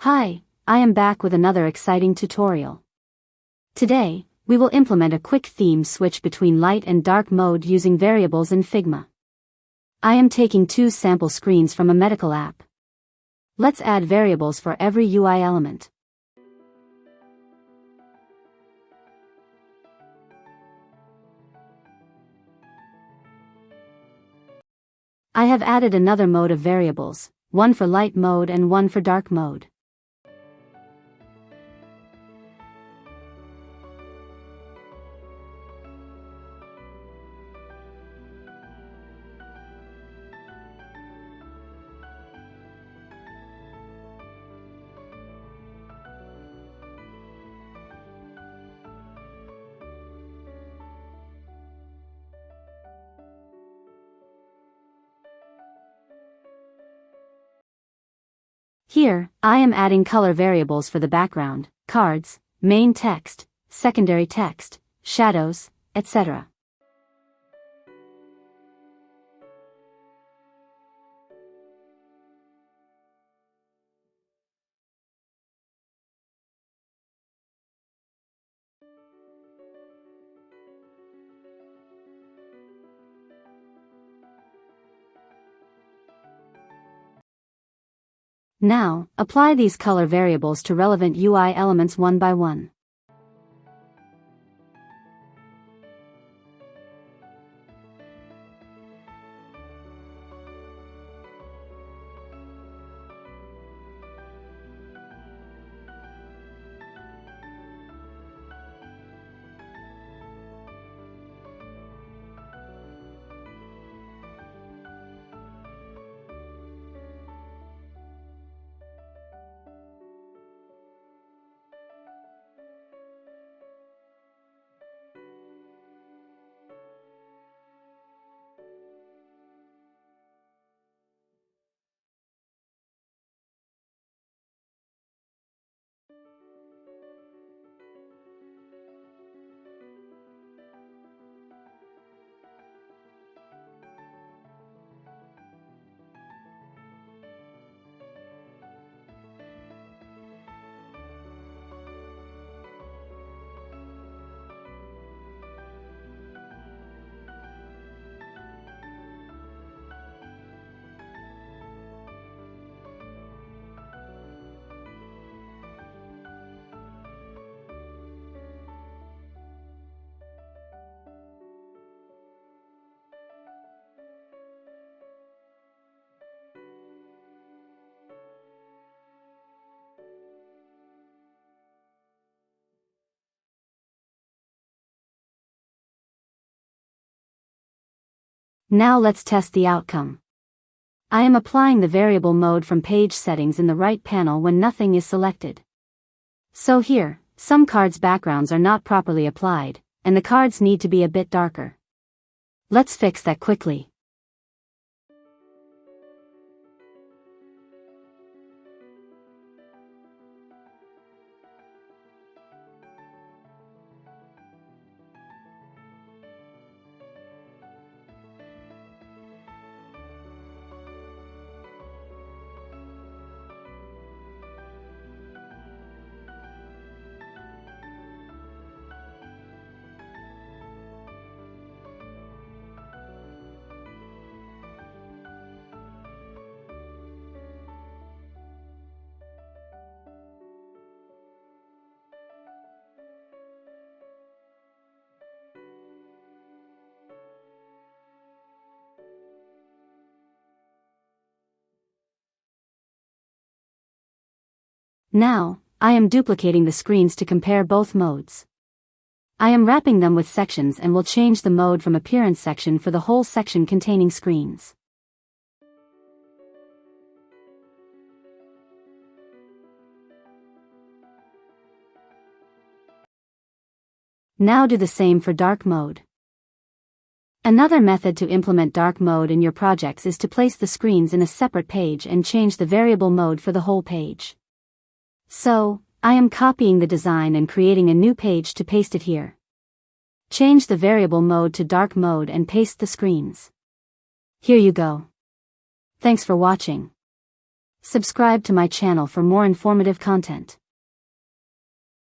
Hi, I am back with another exciting tutorial. Today, we will implement a quick theme switch between light and dark mode using variables in Figma. I am taking 2 sample screens from a medical app. Let's add variables for every UI element. I have added another mode of variables, one for light mode and one for dark mode. Here, I am adding color variables for the background, cards, main text, secondary text, shadows, etc. Now, apply these color variables to relevant UI elements one by one. Now let's test the outcome. I am applying the variable mode from page settings in the right panel when nothing is selected. So here, some cards' backgrounds are not properly applied, and the cards need to be a bit darker. Let's fix that quickly. Now, I am duplicating the screens to compare both modes. I am wrapping them with sections and will change the mode from appearance section for the whole section containing screens. Now do the same for dark mode. Another method to implement dark mode in your projects is to place the screens in a separate page and change the variable mode for the whole page. So, I am copying the design and creating a new page to paste it here. Change the variable mode to dark mode and paste the screens. Here you go. Thanks for watching. Subscribe to my channel for more informative content.